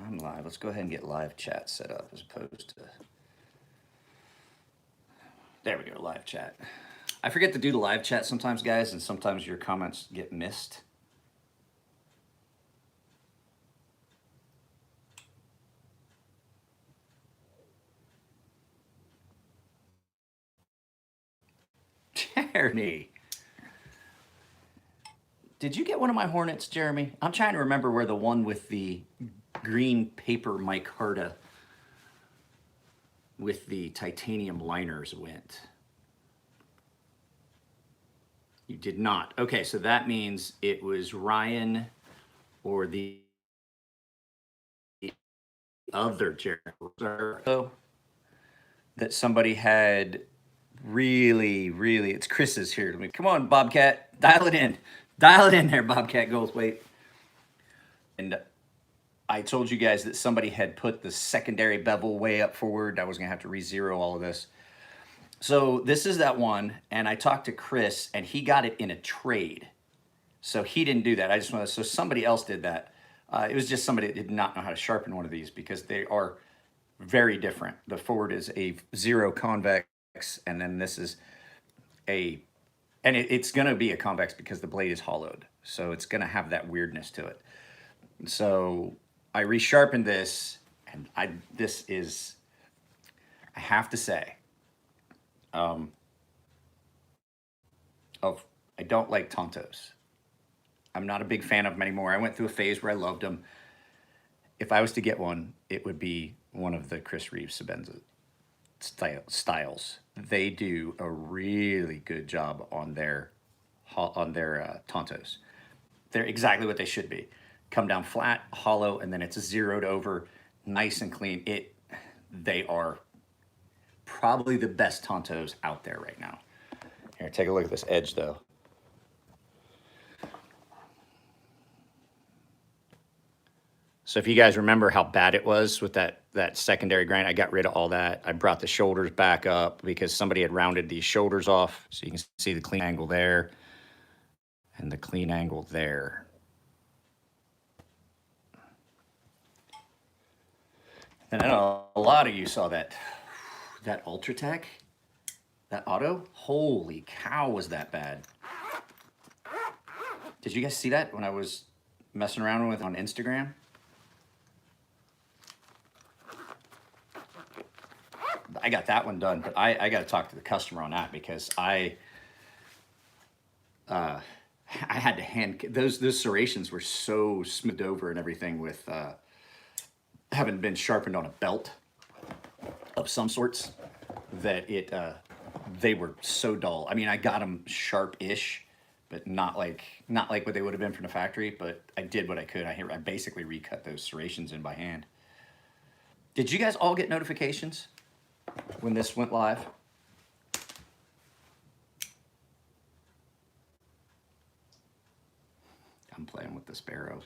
I'm live. Let's go ahead and get live chat set up as opposed to... There we go, live chat. I forget to do the live chat sometimes, guys, and sometimes your comments get missed. Jeremy. Did you get one of my Hornets, Jeremy? I'm trying to remember where the one with the green paper micarta with the titanium liners went. You did not. Okay, so that means it was Ryan or the other Jeremy that somebody had really, it's Chris's here. Come on, Bobcat, dial it in. Dial it in there, Bobcat Goldthwait. And I told you guys that somebody had put the secondary bevel way up forward. I was gonna have to re-zero all of this. So this is that one, and I talked to Chris, and he got it in a trade. So he didn't do that. I just wanted, so somebody else did that. It was just somebody that did not know how to sharpen one of these because they are very different. The forward is a 0 convex, and then this is a, and it's gonna be a convex because the blade is hollowed. So it's gonna have that weirdness to it. So I resharpened this, and this is, I have to say, I don't like Tontos. I'm not a big fan of them anymore. I went through a phase where I loved them. If I was to get one, it would be one of the Chris Reeves Sebenza styles. They do a really good job on their Tontos. They're exactly what they should be. Come down flat, hollow, and then it's zeroed over, nice and clean. They are probably the best Tontos out there right now. Here, take a look at this edge though. So if you guys remember how bad it was with that secondary grind, I got rid of all that. I brought the shoulders back up because somebody had rounded these shoulders off. So you can see the clean angle there and the clean angle there. And I know a lot of you saw that Ultratech, that auto. Holy cow, was that bad? Did you guys see that when I was messing around with it on Instagram? I got that one done, but I got to talk to the customer on that because I had to hand those serrations were so smoothed over and everything with having been sharpened on a belt of some sorts that they were so dull. I mean, I got them sharp-ish, but not like what they would have been from the factory. But I did what I could. I basically recut those serrations in by hand. Did you guys all get notifications when this went live? I'm playing with the sparrow.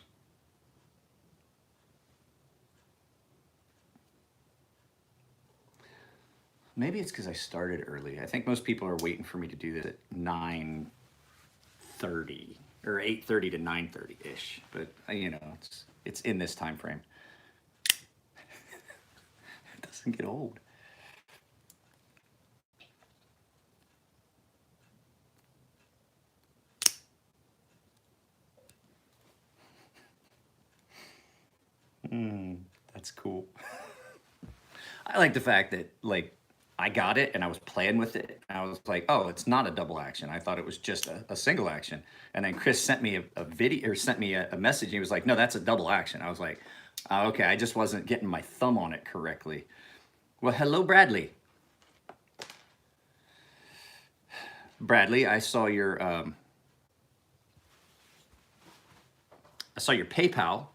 Maybe it's because I started early. I think most people are waiting for me to do this at 9:30 or 8:30 to 9:30-ish. But you know, it's in this time frame. It doesn't get old. That's cool. I like the fact that like I got it and I was playing with it. And I was like, oh, it's not a double action. I thought it was just a single action. And then Chris sent me a video or sent me a message. And he was like, no, that's a double action. I was like, oh, okay, I just wasn't getting my thumb on it correctly. Well, hello, Bradley. Bradley, I saw your PayPal.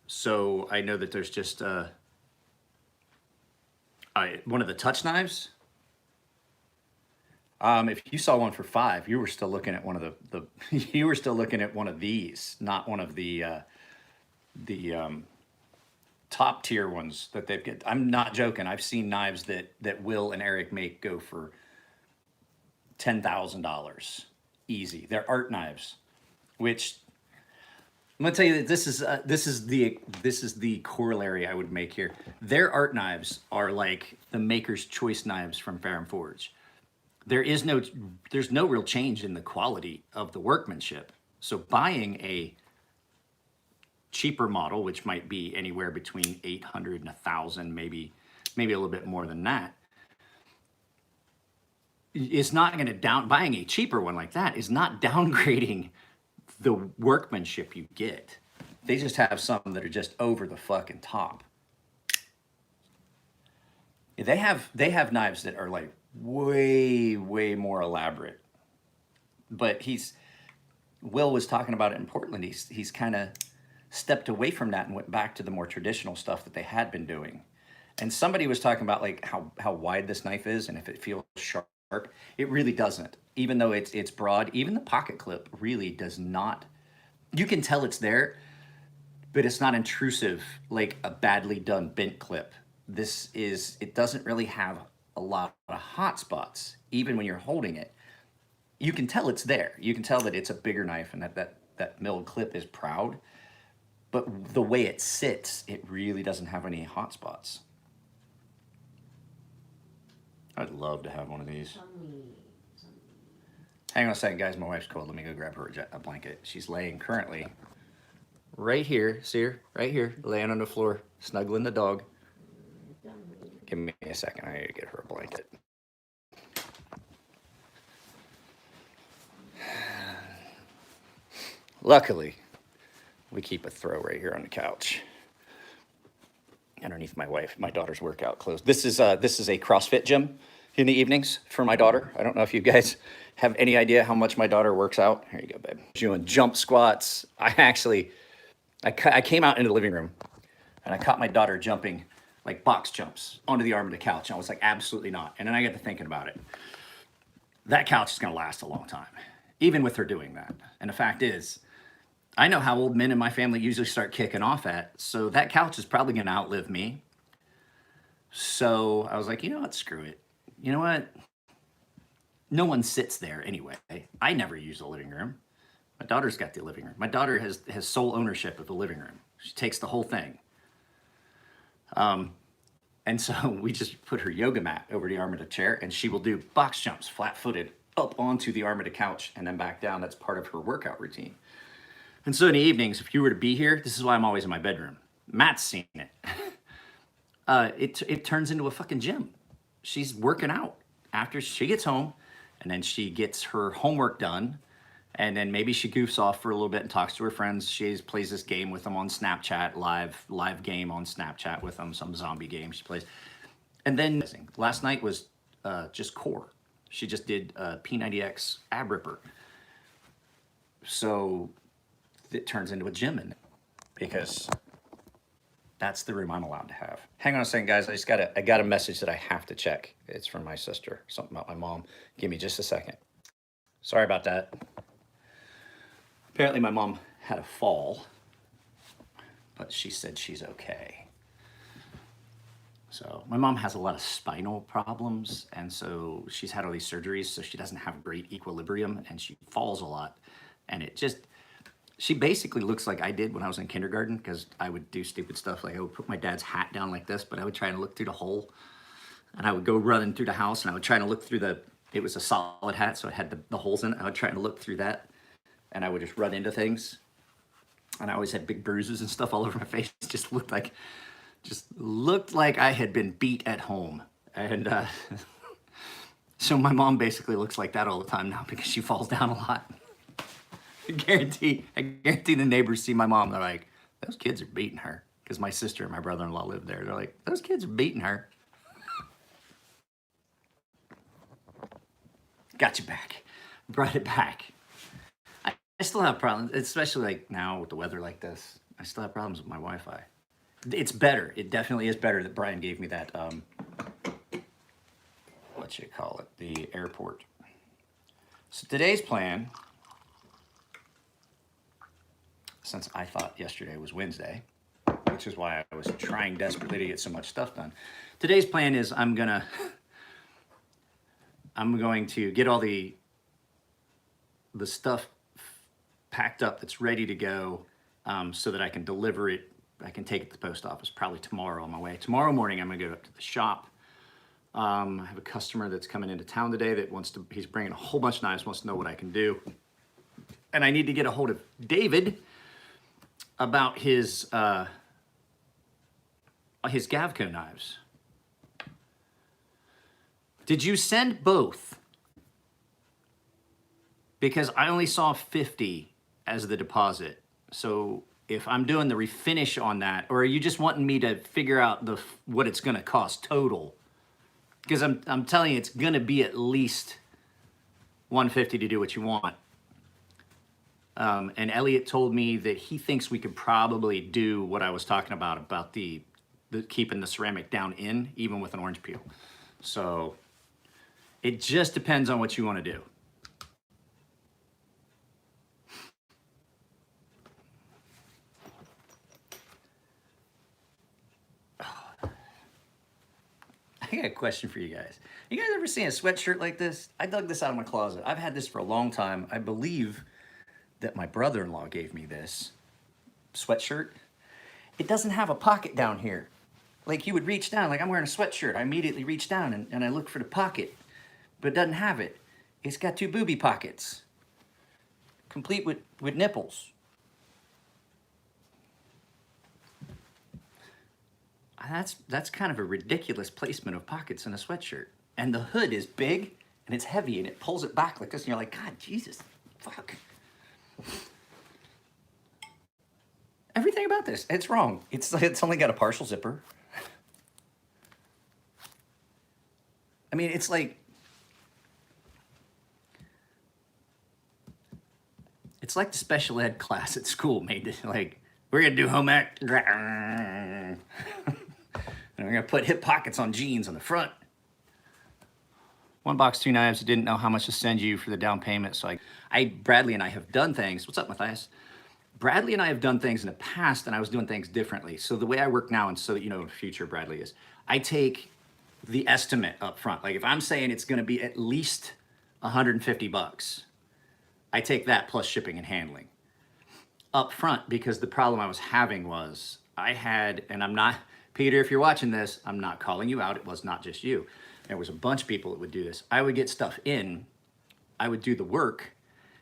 So I know that there's just one of the touch knives. If you saw one for $5, you were still looking at one of the you were still looking at one of these, not one of the top tier ones that they've got. I'm not joking. I've seen knives that Will and Eric make go for $10,000 easy. They're art knives, which I'm gonna tell you that this is the corollary I would make here. Their art knives are like the Maker's Choice knives from Fair & Forge. There's no real change in the quality of the workmanship. So buying a cheaper model, which might be anywhere between 800 and 1,000, maybe a little bit more than that, is not going to buying a cheaper one like that is not downgrading the workmanship you get. They just have some that are just over the fucking top. They have knives that are like way more elaborate. But Will was talking about it in Portland. He's kind of stepped away from that and went back to the more traditional stuff that they had been doing. And somebody was talking about like how wide this knife is and if it feels sharp. It really doesn't. Even though it's broad, even the pocket clip really does not. You can tell it's there, but it's not intrusive like a badly done bent clip. It doesn't really have a lot of hot spots, even when you're holding it. You can tell it's there. You can tell that it's a bigger knife and that milled clip is proud. But the way it sits, it really doesn't have any hot spots. I'd love to have one of these. Hang on a second, guys. My wife's cold. Let me go grab her a blanket. She's laying currently right here. See her? Right here, laying on the floor, snuggling the dog. Give me a second. I need to get her a blanket. Luckily, we keep a throw right here on the couch underneath my daughter's workout clothes. This is a CrossFit gym in the evenings for my daughter. I don't know if you guys have any idea how much my daughter works out. Here you go, babe. Doing jump squats. I came out into the living room and I caught my daughter jumping like box jumps onto the arm of the couch. And I was like, absolutely not. And then I got to thinking about it. That couch is going to last a long time, even with her doing that. And the fact is, I know how old men in my family usually start kicking off at, so that couch is probably going to outlive me. So I was like, you know what, screw it. You know what? No one sits there anyway. I never use the living room. My daughter's got the living room. My daughter has sole ownership of the living room. She takes the whole thing. And so we just put her yoga mat over the arm of the chair, and she will do box jumps flat-footed up onto the arm of the couch and then back down. That's part of her workout routine. And so in the evenings, if you were to be here, this is why I'm always in my bedroom. Matt's seen it. It turns into a fucking gym. She's working out after she gets home, and then she gets her homework done, and then maybe she goofs off for a little bit and talks to her friends. She plays this game with them on Snapchat, live game on Snapchat with them, some zombie game she plays. And then last night was just core. She just did P90X ab ripper. So it turns into a gym in it because that's the room I'm allowed to have. Hang on a second, guys. I got a message that I have to check. It's from my sister, something about my mom. Give me just a second. Sorry about that. Apparently my mom had a fall, but she said she's okay. So my mom has a lot of spinal problems, and so she's had all these surgeries, so she doesn't have great equilibrium, and she falls a lot. And she basically looks like I did when I was in kindergarten, because I would do stupid stuff. Like I would put my dad's hat down like this, but I would try and look through the hole. And I would go running through the house, and I would try to look through it was a solid hat, so it had the holes in it. I would try to look through that, and I would just run into things. And I always had big bruises and stuff all over my face. It just looked like I had been beat at home. And so my mom basically looks like that all the time now because she falls down a lot. I guarantee the neighbors see my mom. They're like, those kids are beating her. Because my sister and my brother-in-law live there. They're like, those kids are beating her. Got you back. Brought it back. I still have problems, especially like now with the weather like this. I still have problems with my Wi-Fi. It's better. It definitely is better that Brian gave me that, the airport. So today's plan, since I thought yesterday was Wednesday, which is why I was trying desperately to get so much stuff done. Today's plan is I'm going to get all the stuff packed up that's ready to go so that I can deliver it. I can take it to the post office probably tomorrow on my way. Tomorrow morning, I'm gonna go up to the shop. I have a customer that's coming into town today that wants to, he's bringing a whole bunch of knives, wants to know what I can do. And I need to get a hold of David about his Gavco knives. Did you send both? Because I only saw 50 as the deposit. So if I'm doing the refinish on that, or are you just wanting me to figure out what it's gonna cost total? Because I'm telling you, it's gonna be at least 150 to do what you want. And Elliot told me that he thinks we could probably do what I was talking about the keeping the ceramic down in, even with an orange peel. So it just depends on what you want to do. I got a question for you guys. You guys ever seen a sweatshirt like this? I dug this out of my closet. I've had this for a long time. I believe that my brother-in-law gave me this sweatshirt. It doesn't have a pocket down here. Like you would reach down, like I'm wearing a sweatshirt. I immediately reach down and I look for the pocket, but it doesn't have it. It's got two booby pockets, complete with nipples. That's kind of a ridiculous placement of pockets in a sweatshirt. And the hood is big and it's heavy and it pulls it back like this and you're like, God, Jesus, fuck. Everything about this, it's wrong. It's only got a partial zipper. I mean, it's like the special ed class at school made it like, we're gonna do home ec. And we're gonna put hip pockets on jeans on the front. One box, two knives. Didn't know how much to send you for the down payment. So Bradley and I have done things. What's up, Matthias? Bradley and I have done things in the past and I was doing things differently. So the way I work now, and so that you know in the future Bradley is, I take the estimate up front. Like if I'm saying it's gonna be at least 150 bucks, I take that plus shipping and handling up front, because the problem I was having was I had, and I'm not, Peter, if you're watching this, I'm not calling you out. It was not just you. There was a bunch of people that would do this. I would get stuff in, I would do the work,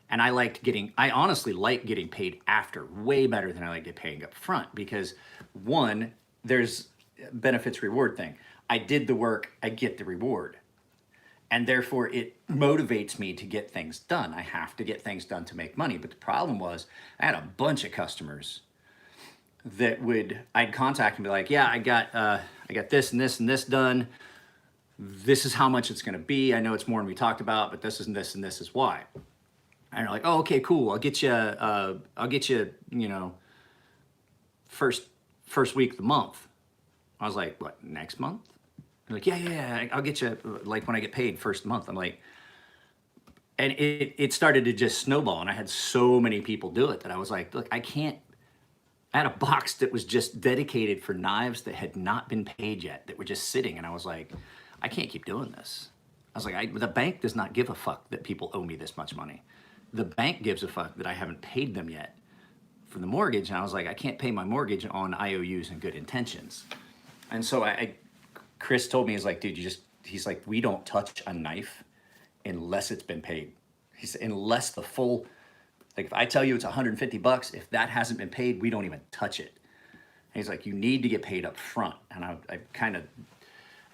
and I honestly like getting paid after way better than I like getting paid up front, because one, there's benefits reward thing. I did the work, I get the reward. And therefore it motivates me to get things done. I have to get things done to make money. But the problem was I had a bunch of customers that I'd contact and be like, yeah, I got this and this and this done. This is how much it's gonna be. I know it's more than we talked about, but this is this and this is why. And they're like, oh, okay, cool. I'll get you, you know, first week of the month. I was like, what, next month? They're like, yeah, I'll get you, like when I get paid first month. I'm like, and it started to just snowball. And I had so many people do it that I was like, look, I had a box that was just dedicated for knives that had not been paid yet, that were just sitting. And I was like, I can't keep doing this. I was like, the bank does not give a fuck that people owe me this much money. The bank gives a fuck that I haven't paid them yet for the mortgage. And I was like, I can't pay my mortgage on IOUs and good intentions. And so Chris told me, he's like, dude, he's like, we don't touch a knife unless it's been paid. He said, unless the full, like if I tell you it's 150 bucks, if that hasn't been paid, we don't even touch it. And he's like, you need to get paid up front. And I kind of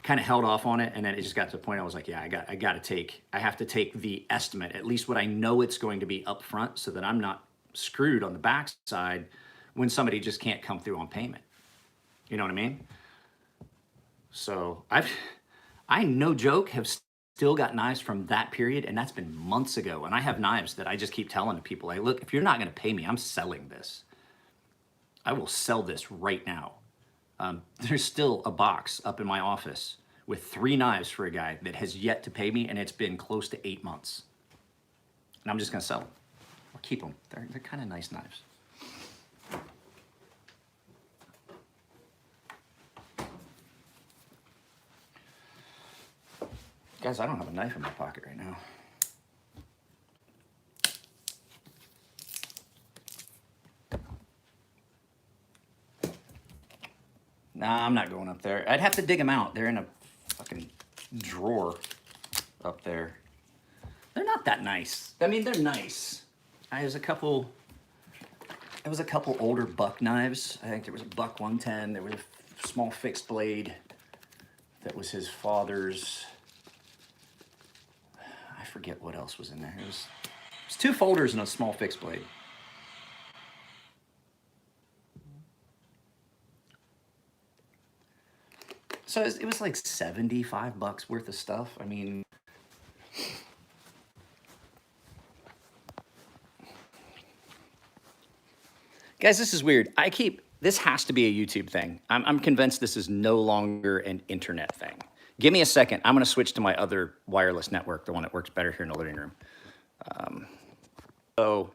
held off on it. And then it just got to the point I was like, yeah, I have to take the estimate, at least what I know it's going to be up front, so that I'm not screwed on the backside when somebody just can't come through on payment. You know what I mean? So I no joke, have still got knives from that period, and that's been months ago. And I have knives that I just keep telling people, like, look, if you're not gonna pay me, I'm selling this. I will sell this right now. There's still a box up in my office with 3 knives for a guy that has yet to pay me, and it's been close to 8 months. And I'm just gonna sell them. I'll keep them. They're kind of nice knives. Guys, I don't have a knife in my pocket right now. Nah, I'm not going up there. I'd have to dig them out. They're in a fucking drawer up there. They're not that nice. I mean, they're nice. There was a couple older buck knives. I think there was a buck 110. There was a small fixed blade that was his father's. I forget what else was in there. It was 2 folders and a small fixed blade. So it was like $75 worth of stuff. I mean, guys, this is weird. This has to be a YouTube thing. I'm convinced this is no longer an internet thing. Give me a second. I'm going to switch to my other wireless network, the one that works better here in the living room. So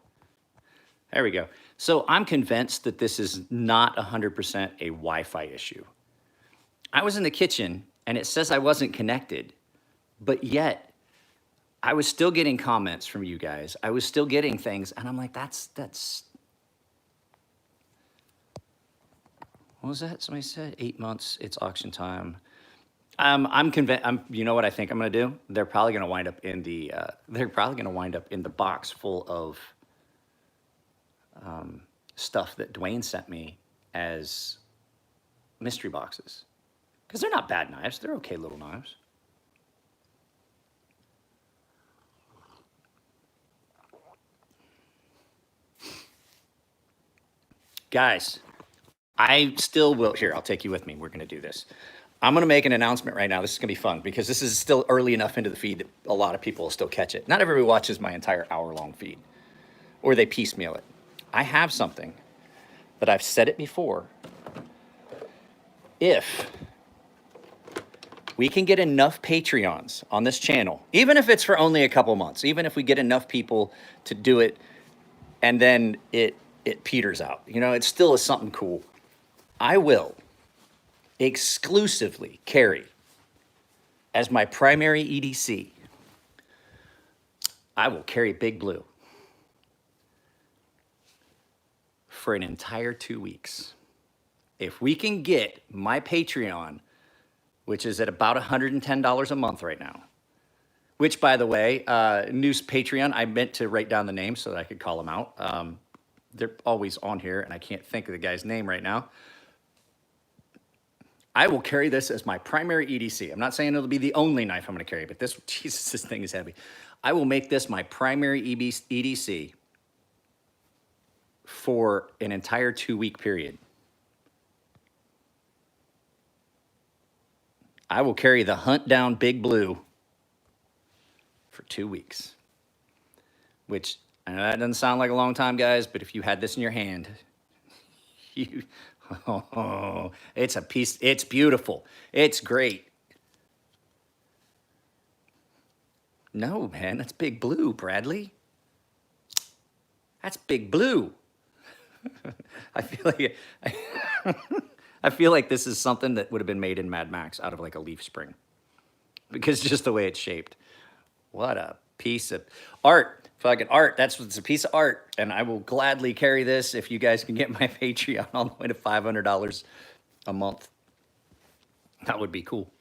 there we go. So I'm convinced that this is not 100% a Wi-Fi issue. I was in the kitchen and it says I wasn't connected, but yet I was still getting comments from you guys. I was still getting things, and I'm like, that's what was that? Somebody said 8 months. It's auction time. I'm convinced. You know what I think I'm going to do? They're probably going to wind up in the. They're probably going to wind up in the box full of stuff that Dwayne sent me as mystery boxes, because they're not bad knives. They're okay little knives. Guys, I still will. Here, I'll take you with me. We're going to do this. I'm going to make an announcement right now. This is going to be fun because this is still early enough into the feed that a lot of people will still catch it. Not everybody watches my entire hour-long feed, or they piecemeal it. I have something that I've said it before. If we can get enough Patreons on this channel, even if it's for only a couple months, even if we get enough people to do it and then it peters out, you know, it still is something cool. I will exclusively carry as my primary EDC. I will carry Big Blue for an entire 2 weeks. If we can get my Patreon, which is at about $110 a month right now, which, by the way, new Patreon, I meant to write down the name so that I could call them out. They're always on here, and I can't think of the guy's name right now. I will carry this as my primary EDC. I'm not saying it'll be the only knife I'm going to carry, but this, Jesus, this thing is heavy. I will make this my primary EDC for an entire 2 week period. I will carry the Hunt Down Big Blue for 2 weeks, which, I know that doesn't sound like a long time, guys, but if you had this in your hand, it's a piece. It's beautiful. It's great. No, man, that's Big Blue, Bradley. That's Big Blue. I feel like this is something that would have been made in Mad Max out of like a leaf spring, because just the way it's shaped. What a piece of art. Fucking art. It's a piece of art. And I will gladly carry this if you guys can get my Patreon all the way to $500 a month. That would be cool.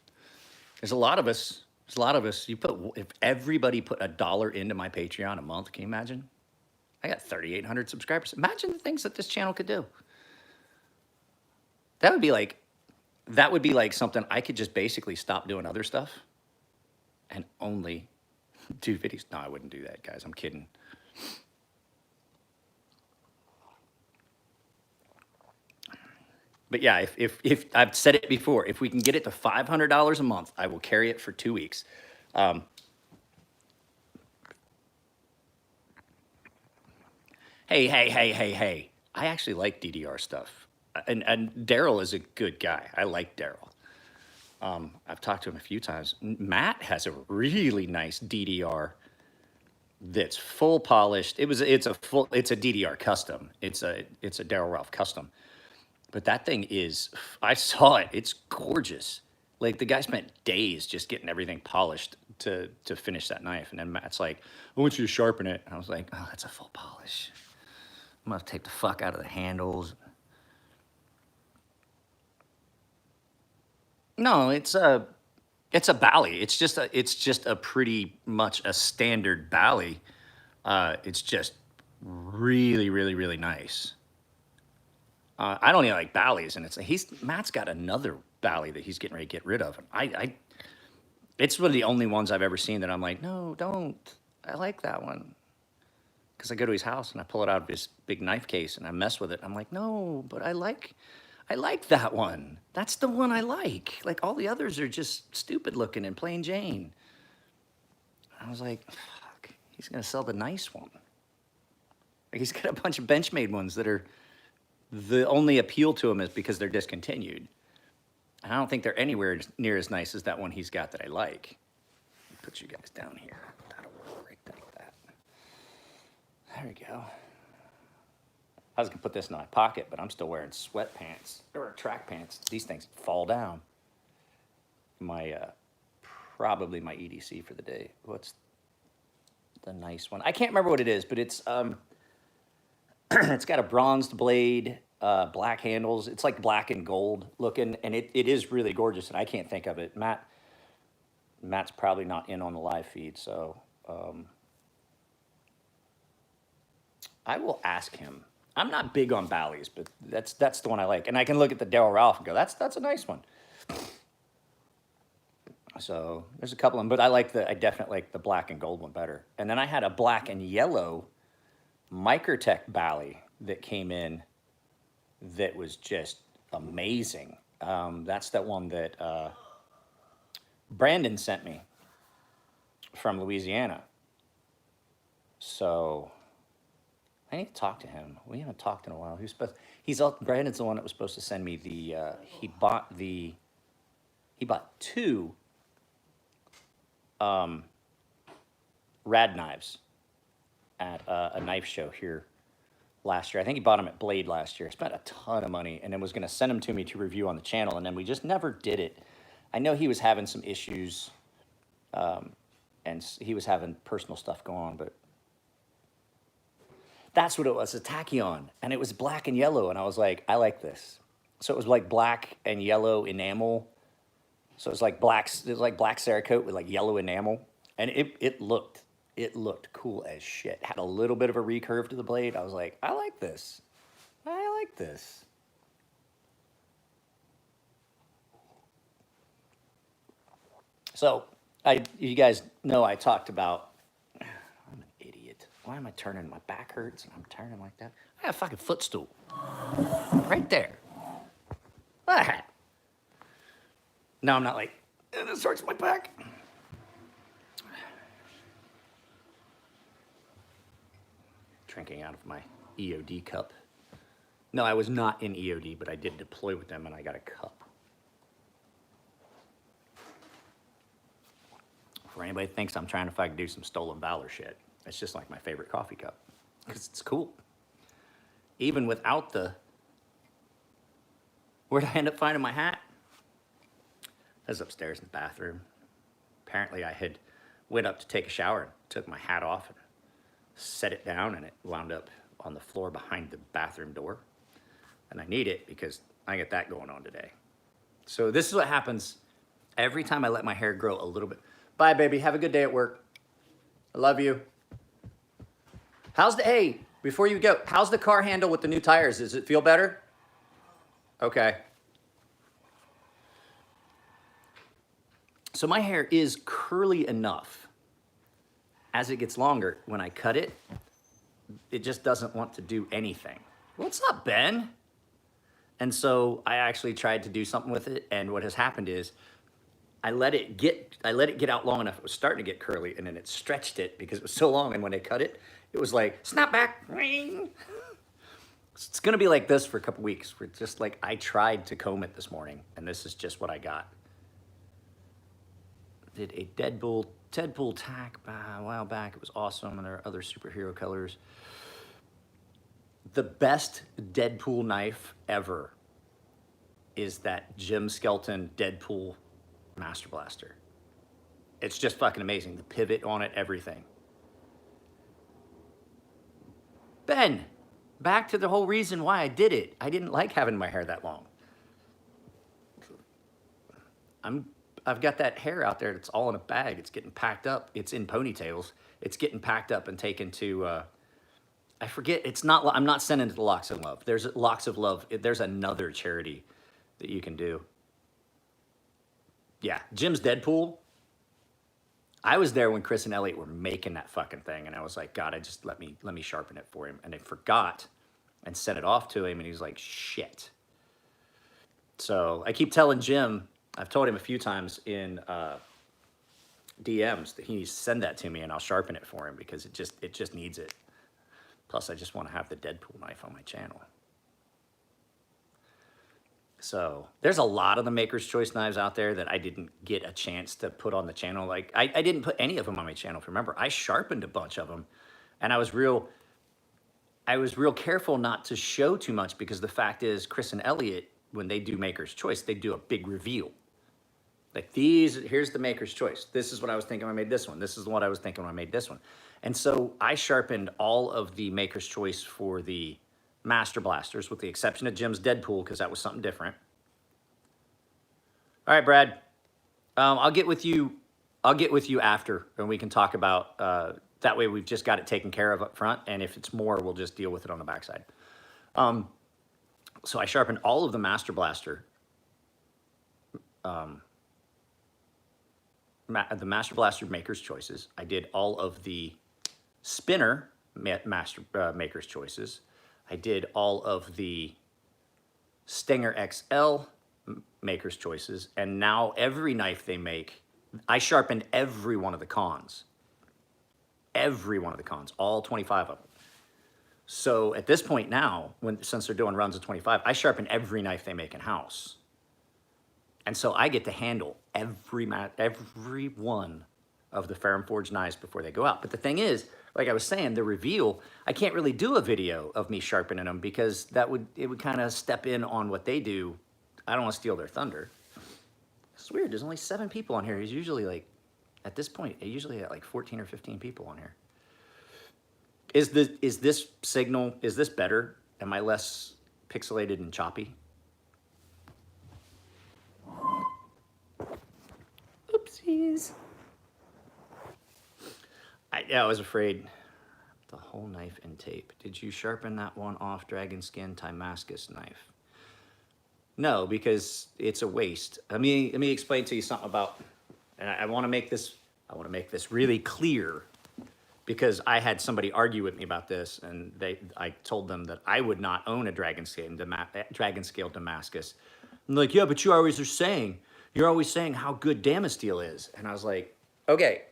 There's a lot of us. If everybody put $1 into my Patreon a month, can you imagine? I got 3,800 subscribers. Imagine the things that this channel could do. That would be like something I could just basically stop doing other stuff and only do videos. No, I wouldn't do that, guys. I'm kidding. But yeah, if I've said it before, if we can get it to $500 a month, I will carry it for 2 weeks. Hey. I actually like DDR stuff. And Daryl is a good guy. I like Daryl. I've talked to him a few times. Matt has a really nice DDR that's full polished. It's a DDR custom. It's a Daryl Ralph custom. But that thing is, I saw it. It's gorgeous. Like, the guy spent days just getting everything polished to finish that knife. And then Matt's like, I want you to sharpen it. And I was like, oh, that's a full polish. I'm gonna take the fuck out of the handles. No, it's a Bally. It's just a pretty much a standard Bally. It's just really, really, really nice. I don't even like Bally's, and Matt's got another Bally that he's getting ready to get rid of. And it's one of the only ones I've ever seen that I'm like, no, don't. I like that one. Because I go to his house and I pull it out of his big knife case and I mess with it. I'm like, no, but I like that one. That's the one I like. Like all the others are just stupid looking and plain Jane. I was like, fuck, he's gonna sell the nice one. Like he's got a bunch of Benchmade ones that are the only appeal to him is because they're discontinued. And I don't think they're anywhere near as nice as that one he's got that I like. Put you guys down here. That'll work right like that. There we go. I was gonna put this in my pocket, but I'm still wearing sweatpants or track pants. These things fall down. My probably my EDC for the day. What's the nice one? I can't remember what it is, but it's it's got a bronzed blade, black handles. It's like black and gold looking, and it is really gorgeous. And I can't think of it. Matt's probably not in on the live feed, so I will ask him. I'm not big on Bally's, but that's the one I like. And I can look at the Daryl Ralph and go, that's a nice one. So there's a couple of them, but I definitely like the black and gold one better. And then I had a black and yellow Microtech Bally that came in that was just amazing. That's that one that Brandon sent me from Louisiana. So I need to talk to him. We haven't talked in a while. Brandon's the one that was supposed to send me he bought two rad knives at a knife show here last year. I think he bought them at Blade last year. Spent a ton of money and then was going to send them to me to review on the channel, and then we just never did it. I know he was having some issues, and he was having personal stuff going on, but that's what it was, a tachyon, and it was black and yellow, and I was like, I like this. So it was like black and yellow enamel. So it was like black Cerakote with like yellow enamel, and it looked cool as shit. Had a little bit of a recurve to the blade. I was like, I like this. I like this. So you guys know I talked about. I'm an idiot. Why am I turning? My back hurts and I'm turning like that. I have a fucking footstool right there. Ah. No, I'm not like, this hurts my back. Drinking out of my EOD cup. No, I was not in EOD, but I did deploy with them and I got a cup. For anybody that thinks I'm trying to do some stolen valor shit, it's just like my favorite coffee cup. Because it's cool. Even without where'd I end up finding my hat? I was upstairs in the bathroom. Apparently I had went up to take a shower and took my hat off and set it down, and it wound up on the floor behind the bathroom door. And I need it because I got that going on today. So this is what happens every time I let my hair grow a little bit. Bye, baby. Have a good day at work. I love you. Hey, before you go, how's the car handle with the new tires? Does it feel better? Okay. So my hair is curly enough. As it gets longer, when I cut it, it just doesn't want to do anything. What's up, Ben? And so I actually tried to do something with it, and what has happened is I let it get out long enough. It was starting to get curly, and then it stretched it because it was so long. And when I cut it, it was like snap back. It's gonna be like this for a couple weeks. We're just like, I tried to comb it this morning, and this is just what I got. Did a Deadpool tack a while back. It was awesome, and there are other superhero colors. The best Deadpool knife ever is that Jim Skelton Deadpool Master Blaster. It's just fucking amazing. The pivot on it, everything. Ben, back to the whole reason why I did it. I didn't like having my hair that long. I've got that hair out there that's all in a bag. It's getting packed up. It's in ponytails. It's getting packed up and taken to, I forget, I'm not sending it to Locks of Love. There's Locks of Love. There's another charity that you can do. Yeah, Jim's Deadpool. I was there when Chris and Elliot were making that fucking thing, and I was like, God, let me sharpen it for him. And I forgot and sent it off to him, and he was like, shit. So I keep telling Jim, I've told him a few times in DMs that he needs to send that to me, and I'll sharpen it for him because it just needs it. Plus, I just want to have the Deadpool knife on my channel. So there's a lot of the Maker's Choice knives out there that I didn't get a chance to put on the channel. Like I didn't put any of them on my channel. Remember, I sharpened a bunch of them, and I was real careful not to show too much because the fact is, Chris and Elliot, when they do Maker's Choice, they do a big reveal. Like here's the Maker's Choice. This is what I was thinking when I made this one. This is what I was thinking when I made this one. And so I sharpened all of the Maker's Choice for the Master Blasters, with the exception of Jim's Deadpool, because that was something different. All right, Brad. I'll get with you after, and we can talk about. That way, we've just got it taken care of up front, and if it's more, we'll just deal with it on the backside. So I sharpened all of the Master Blaster, the Master Blaster Maker's Choices. I did all of the Spinner Maker's Choices. I did all of the Stinger XL Maker's Choices, and now every knife they make, I sharpened every one of the cons. Every one of the cons, all 25 of them. So at this point now, since they're doing runs of 25, I sharpen every knife they make in-house. And so I get to handle every one of the Ferrum Forge knives before they go out. But the thing is, like I was saying, the reveal, I can't really do a video of me sharpening them because it would kind of step in on what they do. I don't want to steal their thunder. It's weird, there's only 7 people on here. He's usually like, at this point, I usually at like 14 or 15 people on here. Is this signal, is this better? Am I less pixelated and choppy? Oopsies. I was afraid. The whole knife and tape. Did you sharpen that one off Dragon Skin Damascus knife? No, because it's a waste. Let me explain to you something about, and I want to make this really clear, because I had somebody argue with me about this, and I told them that I would not own a Dragon Scale Damascus. And like, yeah, but you're always saying how good Damasteel is. And I was like, okay,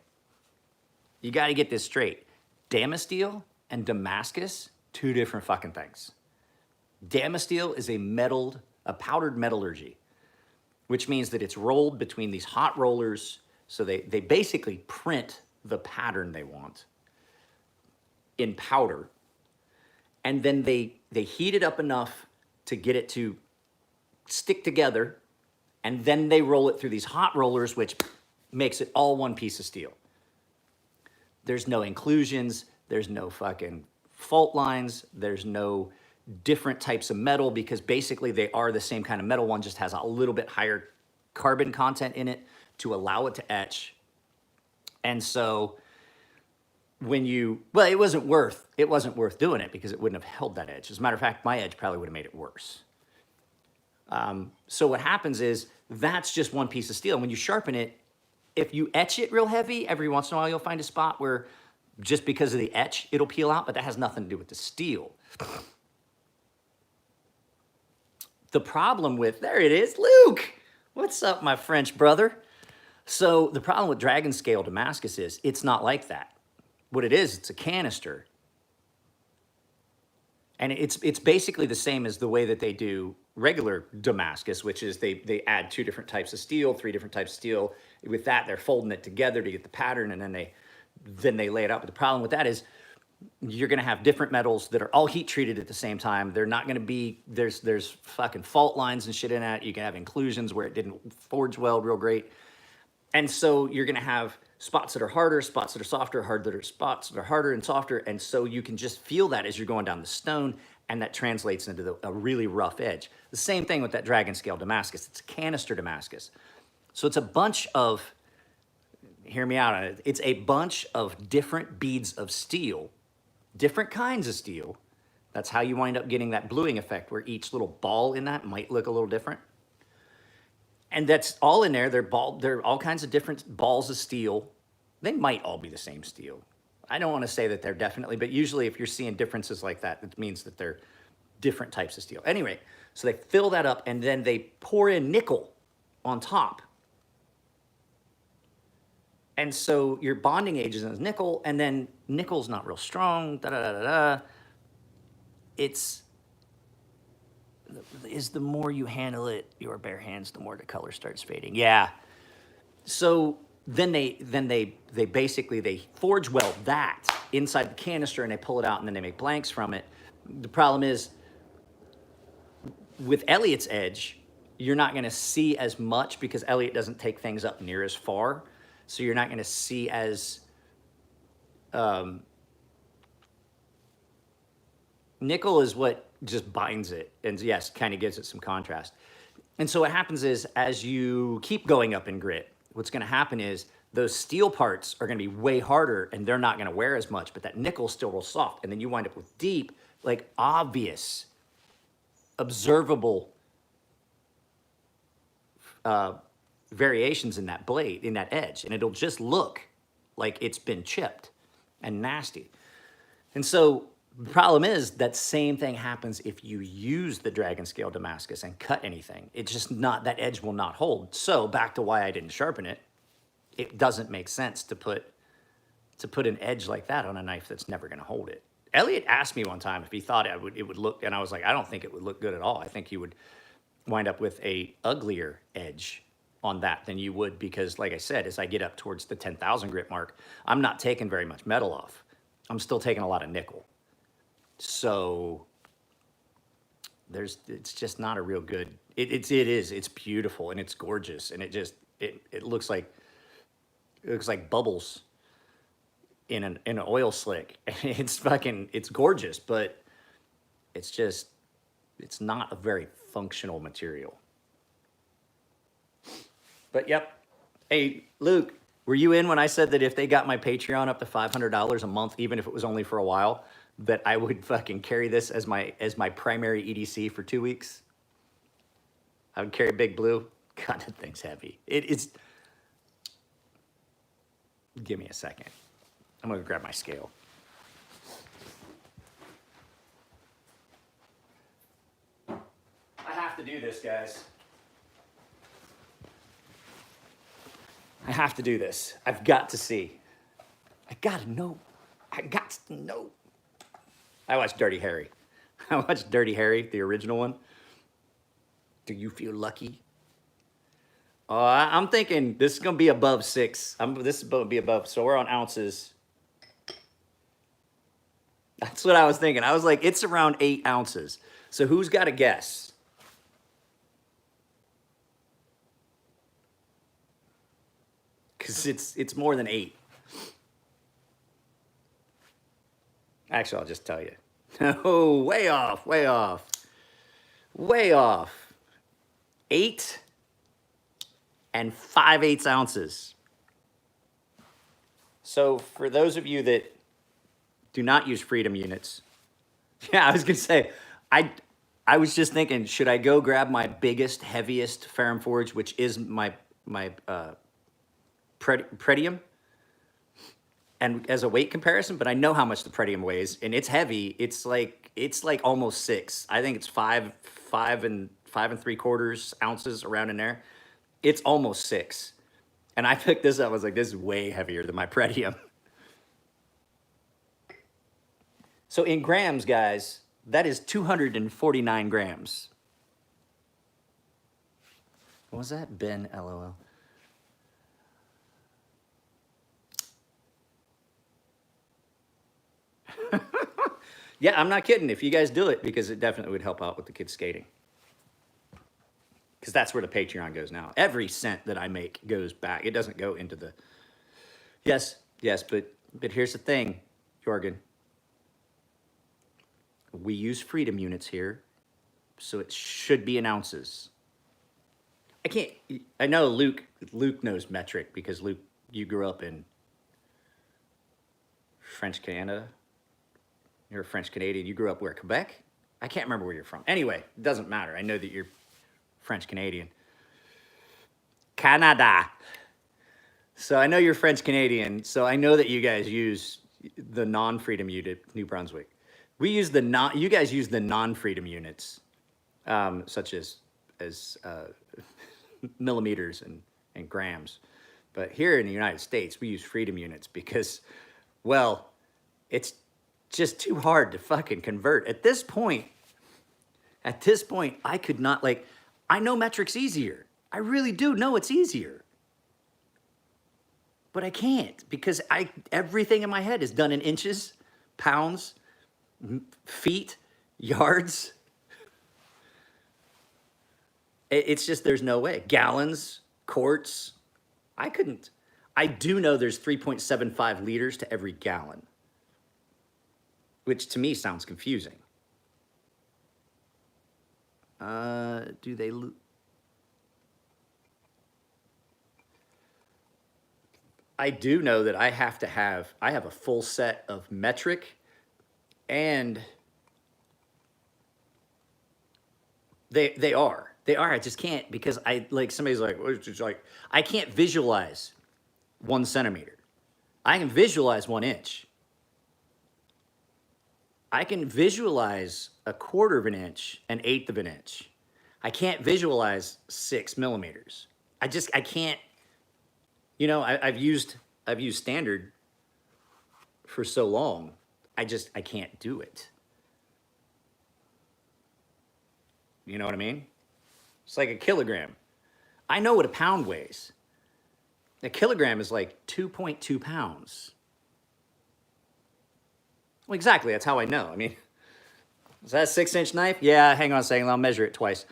you got to get this straight. Damasteel and Damascus, 2 different fucking things. Damasteel is a powdered metallurgy, which means that it's rolled between these hot rollers. So they basically print the pattern they want in powder, and then they heat it up enough to get it to stick together, and then they roll it through these hot rollers, which makes it all one piece of steel. There's no inclusions, there's no fucking fault lines, there's no different types of metal, because basically they are the same kind of metal. One just has a little bit higher carbon content in it to allow it to etch. And so it wasn't worth doing it because it wouldn't have held that edge. As a matter of fact, my edge probably would have made it worse. So what happens is that's just one piece of steel. And when you sharpen it, if you etch it real heavy, every once in a while you'll find a spot where just because of the etch, it'll peel out, but that has nothing to do with the steel. The problem with, there it is, Luke. What's up, my French brother? So the problem with Dragon Scale Damascus is it's not like that. What it is, it's a canister. And it's basically the same as the way that they do regular Damascus, which is they add 2 different types of steel, 3 different types of steel. With that, they're folding it together to get the pattern, and then they lay it out. But the problem with that is you're going to have different metals that are all heat treated at the same time. They're not going to be, there's fucking fault lines and shit in that. You can have inclusions where it didn't forge weld real great. And so you're going to have spots that are harder, spots that are softer, spots that are harder and softer. And so you can just feel that as you're going down the stone, and that translates into a really rough edge. The same thing with that Dragon Scale Damascus. It's a canister Damascus. So it's a bunch of, hear me out on it, it's a bunch of different beads of steel, different kinds of steel. That's how you wind up getting that bluing effect where each little ball in that might look a little different. And that's all in there. They're all kinds of different balls of steel. They might all be the same steel. I don't want to say that they're definitely, but usually if you're seeing differences like that, it means that they're different types of steel. Anyway, so they fill that up and then they pour in nickel on top. And so your bonding agent is nickel, and then nickel's not real strong, da-da-da-da-da. It's, is the more you handle it, your bare hands, the more the color starts fading. Yeah. So then they basically, they forge weld that inside the canister and they pull it out and then they make blanks from it. The problem is with Elliot's edge, you're not gonna see as much because Elliot doesn't take things up near as far. So you're not gonna see as, nickel is what just binds it and yes, kind of gives it some contrast. And so what happens is as you keep going up in grit, what's gonna happen is those steel parts are gonna be way harder and they're not gonna wear as much, but that nickel's still real soft. And then you wind up with deep, like obvious, observable variations in that blade, in that edge, and it'll just look like it's been chipped and nasty. And so the problem is that same thing happens if you use the dragon scale Damascus and cut anything. It's just not, that edge will not hold. So back to why I didn't sharpen it, it doesn't make sense to put an edge like that on a knife that's never gonna hold it. Elliot asked me one time if he thought it would look, and I was like, I don't think it would look good at all. I think you would wind up with a uglier edge on that than you would, because like I said, as I get up towards the 10,000 grit mark, I'm not taking very much metal off. I'm still taking a lot of nickel. So it's just not a real good, it's beautiful and it's gorgeous. And it looks like bubbles in an oil slick. It's gorgeous, but it's not a very functional material. But yep. Hey, Luke, were you in when I said that if they got my Patreon up to $500 a month, even if it was only for a while, that I would fucking carry this as my primary EDC for 2 weeks? I would carry Big Blue. God, that thing's heavy. It's. Give me a second. I'm gonna grab my scale. I have to do this, guys. I have to do this. I've got to see. I gotta know. I got to know. I watched Dirty Harry. I watched Dirty Harry, the original one. Do you feel lucky? I'm thinking this is gonna be above 6. This is gonna be above, so we're on ounces. That's what I was thinking. I was like, it's around 8 ounces. So who's got a guess? Because it's more than 8. Actually, I'll just tell you. No, way off, way off. Way off. 8 and 5/8 ounces. So for those of you that do not use Freedom units, yeah, I was gonna say, I was just thinking, should I go grab my biggest, heaviest Ferrum Forge, which is my Pretium, and as a weight comparison, but I know how much the Pretium weighs, and it's heavy. It's like almost 6. I think it's 5 and 3/4 ounces around in there. It's almost 6. And I picked this up, I was like, this is way heavier than my Pretium. So in grams, guys, that is 249 grams. What was that? Ben, LOL. Yeah, I'm not kidding. If you guys do it, because it definitely would help out with the kids skating. Because that's where the Patreon goes now. Every cent that I make goes back. It doesn't go into the... Yes, but here's the thing, Jorgen. We use Freedom units here, so it should be in ounces. can't, I know Luke knows metric because Luke, you grew up in French Canada. You're a French Canadian. You grew up where, Quebec? I can't remember where you're from. Anyway, it doesn't matter. I know that you're French Canadian. Canada. So I know you're French Canadian. So I know that you guys use the non-freedom unit, New Brunswick. We use the you guys use the non-freedom units, such as millimeters and grams. But here in the United States, we use freedom units because, well, it's just too hard to fucking convert. At this point, I could not, like, I know metric's easier. I really do know it's easier. But I can't because everything in my head is done in inches, pounds, feet, yards. It's just, there's no way. Gallons, quarts. I couldn't. I do know there's 3.75 liters to every gallon, which to me sounds confusing. Do they? I do know that I have a full set of metric, and they are. I just can't, because somebody's like, well, it's just like, I can't visualize 1 centimeter. I can visualize 1 inch. I can visualize 1/4 of an inch, 1/8 of an inch. I can't visualize 6 millimeters. I can't, I've used standard for so long. I can't do it. You know what I mean? It's like a kilogram. I know what a pound weighs. A kilogram is like 2.2 pounds. Well, exactly, that's how I know. I mean, is that a 6-inch knife? Yeah, hang on a second, I'll measure it twice.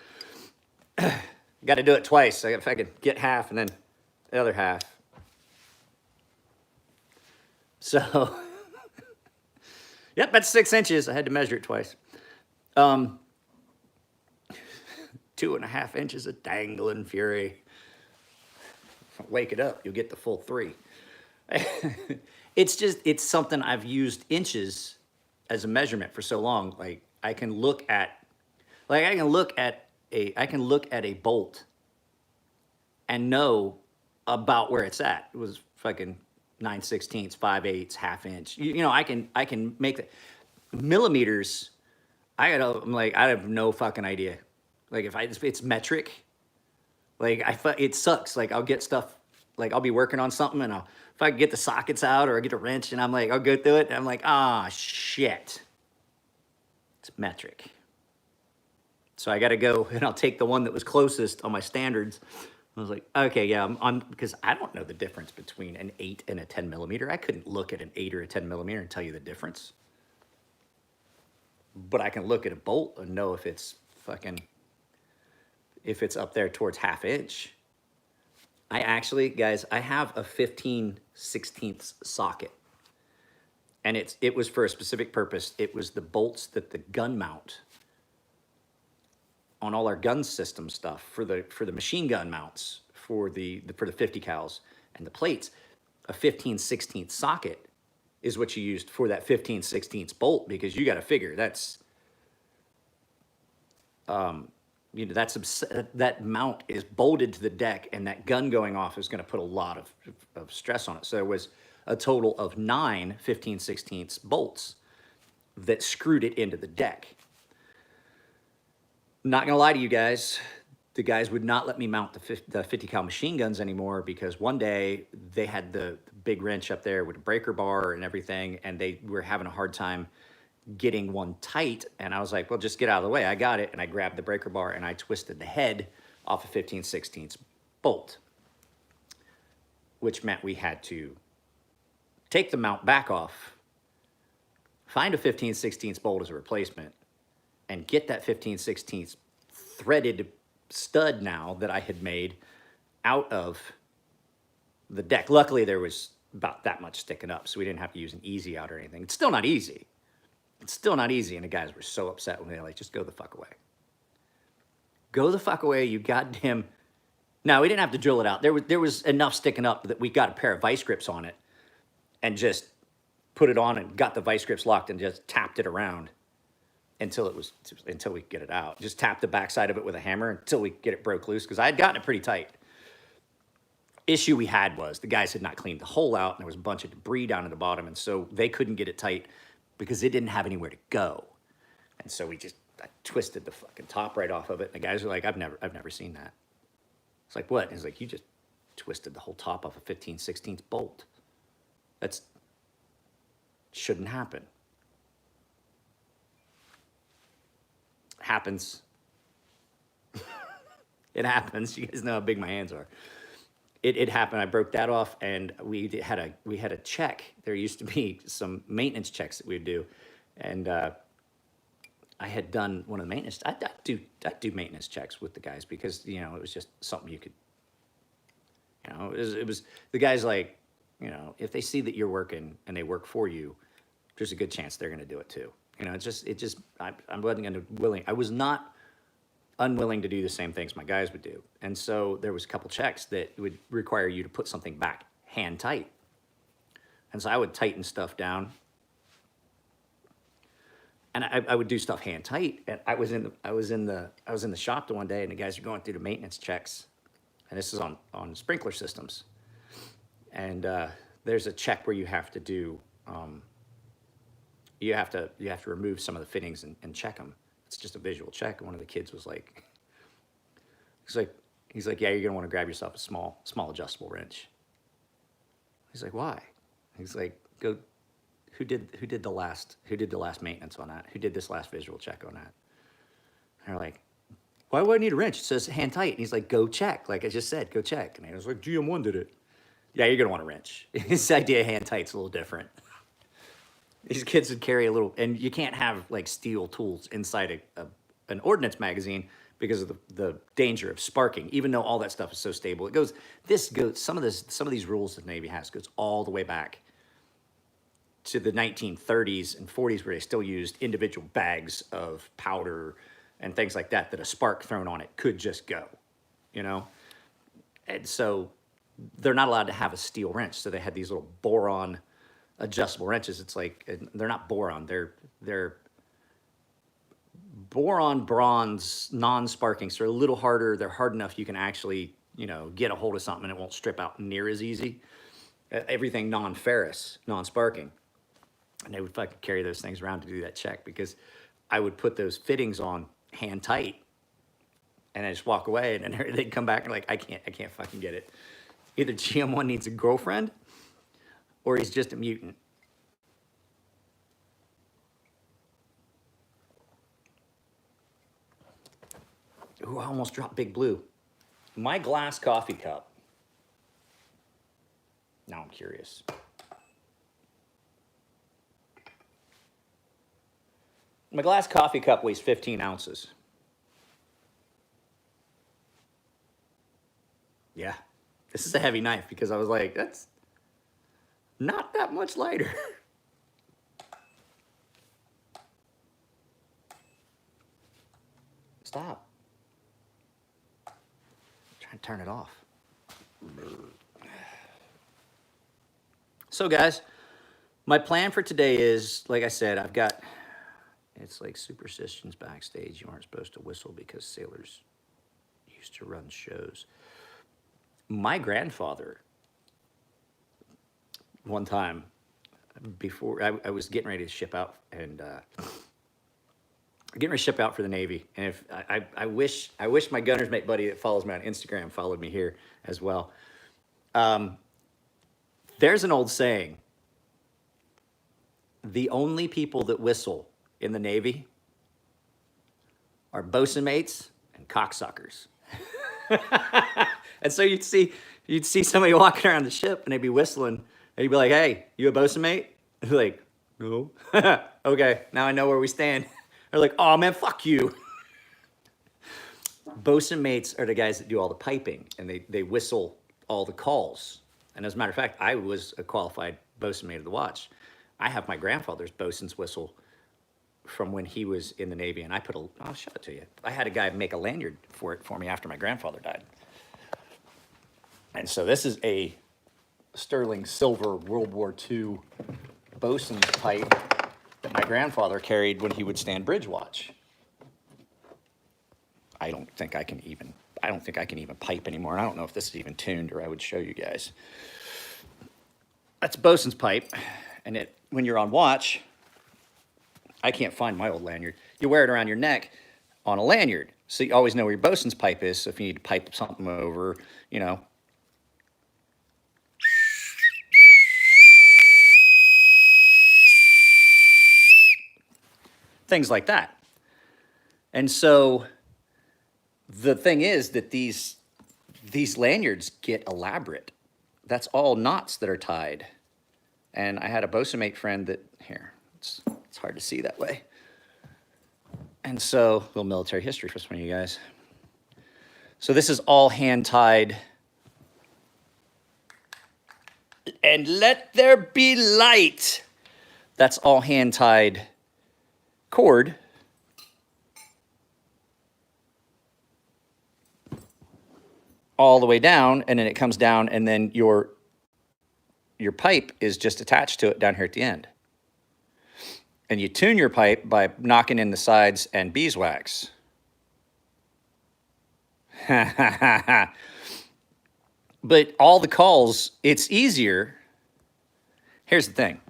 Got to do it twice. If I could get half and then the other half. So, yep, that's 6 inches. I had to measure it twice. 2.5 inches of dangling fury. Wake it up, you'll get the full 3. It's something I've used inches as a measurement for so long. Like I can look at a bolt and know about where it's at. It was fucking 9/16, 5/8, ½ inch. I can make the millimeters. I have no fucking idea. Like if it's metric, like it sucks. Like I'll get stuff, like I'll be working on something and if I get the sockets out or I get a wrench and I'll go through it and I'm like, shit. It's metric. So I got to go and I'll take the one that was closest on my standards. I was like, okay, yeah, because I don't know the difference between an 8 and a 10 millimeter. I couldn't look at an 8 or a 10 millimeter and tell you the difference. But I can look at a bolt and know if it's up there towards ½ inch. I actually, guys, I have a 15/16 socket. And it was for a specific purpose. It was the bolts that the gun mount on all our gun system stuff for the machine gun mounts for the 50 cals and the plates. A 15/16 socket is what you used for that 15/16 bolt, because you got to figure that's that mount is bolted to the deck, and that gun going off is going to put a lot of stress on it. So there was a total of 9 15/16 bolts that screwed it into the deck. Not going to lie to you guys, the guys would not let me mount the 50 cal machine guns anymore, because one day they had the big wrench up there with a breaker bar and everything, and they were having a hard time getting one tight. And I was like, well, just get out of the way. I got it. And I grabbed the breaker bar and I twisted the head off a 15/16 bolt, which meant we had to take the mount back off, find a 15/16 bolt as a replacement, and get that 15/16 threaded stud now that I had made out of the deck. Luckily, there was about that much sticking up, so we didn't have to use an easy out or anything. It's still not easy. It's still not easy, and the guys were so upset when they were like, just go the fuck away. Go the fuck away, you goddamn No, we didn't have to drill it out. There was enough sticking up that we got a pair of vice grips on it and just put it on and got the vice grips locked and just tapped it around until we get it out. Just tap the backside of it with a hammer until we get it broke loose, because I had gotten it pretty tight. Issue we had was the guys had not cleaned the hole out and there was a bunch of debris down at the bottom, and so they couldn't get it tight because it didn't have anywhere to go. And so I twisted the fucking top right off of it. And the guys were like, I've never seen that. It's like, what? And he's like, you just twisted the whole top off a 15/16 bolt. That's shouldn't happen. Happens. It happens. You guys know how big my hands are. It happened. I broke that off, and we had a check. There used to be some maintenance checks that we'd do, and I had done one of the maintenance. I do maintenance checks with the guys because it was just something you could. It was the guys like, if they see that you're working and they work for you, there's a good chance they're going to do it too. I was not unwilling to do the same things my guys would do. And so there was a couple checks that would require you to put something back hand tight. And so I would tighten stuff down. And I would do stuff hand tight. And I was in the shop the one day, and the guys are going through the maintenance checks. And this is on sprinkler systems. And there's a check where you have to do you have to remove some of the fittings and check them. It's just a visual check. And one of the kids was like, he's like, yeah, you're gonna want to grab yourself a small adjustable wrench. He's like, why? He's like, go. Who did the last maintenance on that? Who did this last visual check on that? And they're like, why would I need a wrench? It says hand tight. And he's like, go check. Like I just said, go check. And I was like, GM1 did it. Yeah, you're gonna want a wrench. His idea of hand tight's a little different. These kids would carry a little, and you can't have like steel tools inside an ordnance magazine because of the danger of sparking. Even though all that stuff is so stable, some of these rules that the Navy has goes all the way back to the 1930s and 40s, where they still used individual bags of powder and things like that a spark thrown on it could just go, And so they're not allowed to have a steel wrench. So they had these little boron adjustable wrenches. It's like, they're not boron, they're boron bronze non-sparking, so they're a little harder. They're hard enough you can actually get a hold of something and it won't strip out near as easy. Everything non-ferrous, non-sparking. And they would fucking carry those things around to do that check, because I would put those fittings on hand tight and I just walk away, and then they'd come back and like, I can't fucking get it. Either GM1 needs a girlfriend or he's just a mutant. Ooh, I almost dropped Big Blue. My glass coffee cup. Now I'm curious. My glass coffee cup weighs 15 ounces. Yeah, this is a heavy knife, because I was like, that's not that much lighter. Stop. I'm trying to turn it off. So guys, my plan for today is, like I said, it's like superstitions backstage. You aren't supposed to whistle because sailors used to run shows. My grandfather, one time, before I was getting ready to ship out, and getting ready to ship out for the Navy, and if I wish my gunner's mate buddy that follows me on Instagram followed me here as well. There's an old saying: the only people that whistle in the Navy are bosun mates and cocksuckers. And so you'd see somebody walking around the ship and they'd be whistling, and you'd be like, hey, you a bosun mate? And they're like, no. Okay, now I know where we stand. They're like, oh man, fuck you. Bosun mates are the guys that do all the piping, and they whistle all the calls. And as a matter of fact, I was a qualified bosun mate of the watch. I have my grandfather's bosun's whistle from when he was in the Navy, and I'll show it to you. I had a guy make a lanyard for me after my grandfather died. And so this is a sterling silver World War II Bosons pipe that my grandfather carried when he would stand bridge watch. I don't think I can even pipe anymore. And I don't know if this is even tuned, or I would show you guys. That's Bosons pipe, and when you're on watch, I can't find my old lanyard. You wear it around your neck on a lanyard, so you always know where your Bosons pipe is. So if you need to pipe something over, you know, things like that. And so the thing is that these lanyards get elaborate. That's all knots that are tied. And I had a bosun mate friend that, here, it's hard to see that way. And so, a little military history for some of you guys. So this is all hand tied. And let there be light. That's all hand tied cord. All the way down, and then it comes down, and then your pipe is just attached to it down here at the end. And you tune your pipe by knocking in the sides and beeswax. But all the calls, it's easier. Here's the thing.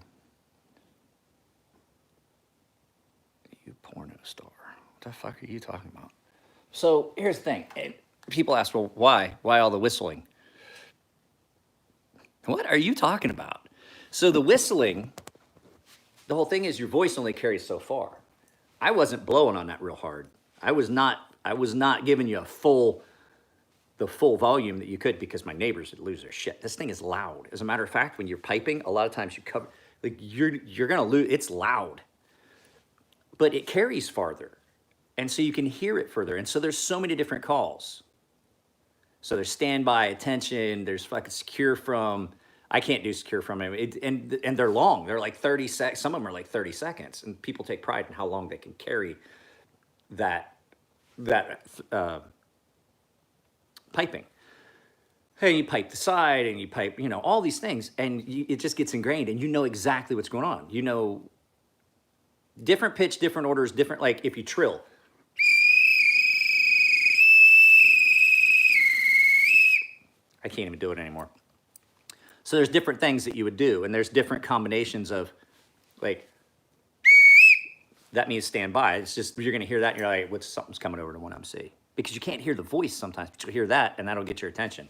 You porno star. What the fuck are you talking about? So here's the thing. People ask, well, why? Why all the whistling? What are you talking about? So the whistling, the whole thing is your voice only carries so far. I wasn't blowing on that real hard. I was not giving you the full volume that you could, because my neighbors would lose their shit. This thing is loud. As a matter of fact, when you're piping, a lot of times you cover, like you're gonna lose, it's loud. But it carries farther. And so you can hear it further. And so there's so many different calls. So there's standby, attention, there's fucking secure from. I can't do secure from it. And they're long. They're like 30 seconds. Some of them are like 30 seconds. And people take pride in how long they can carry that piping. Hey, you pipe the side, and you pipe, you know, all these things. And it just gets ingrained, and you know exactly what's going on. You know, different pitch, different orders, different, like if you trill. I can't even do it anymore. So there's different things that you would do, and there's different combinations of, like, that means stand by. It's just, you're gonna hear that and you're like, what's, something's coming over to 1MC. Because you can't hear the voice sometimes, but you'll hear that and that'll get your attention.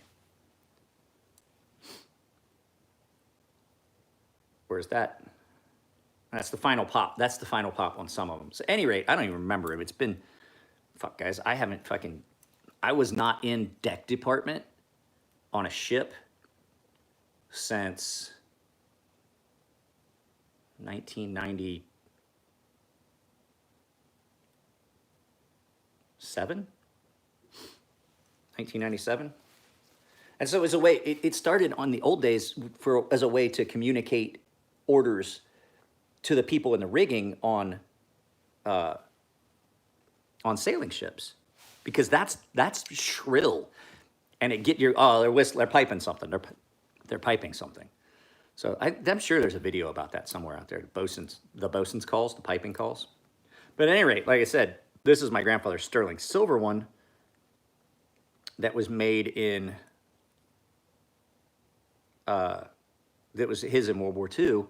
Where's that? That's the final pop. That's the final pop on some of them. So at any rate, I don't even remember it. It's been, fuck guys, I was not in deck department on a ship since 1997. And so it was a way, it started on the old days as a way to communicate orders to the people in the rigging on sailing ships, because that's shrill, and it get your, oh, they're piping something, they're piping something. So I'm sure there's a video about that somewhere out there. The bosun's calls, the piping calls. But at any rate, like I said, this is my grandfather's sterling silver one that was made in, that was his in World War II.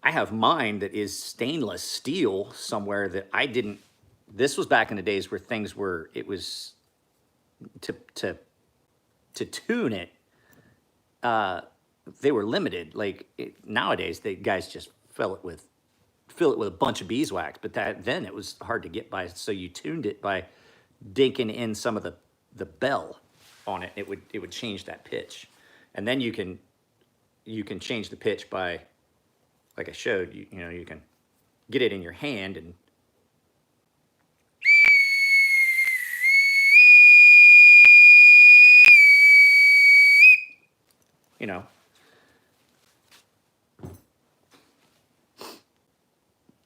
I have mine that is stainless steel somewhere that I didn't, this was back in the days where things were, it was, to tune it, they were limited. Like nowadays, the guys just fill it with a bunch of beeswax. But then it was hard to get by. So you tuned it by dinking in some of the bell on it. It would change that pitch, and then you can change the pitch by, like I showed you. You know, you can get it in your hand and. You know,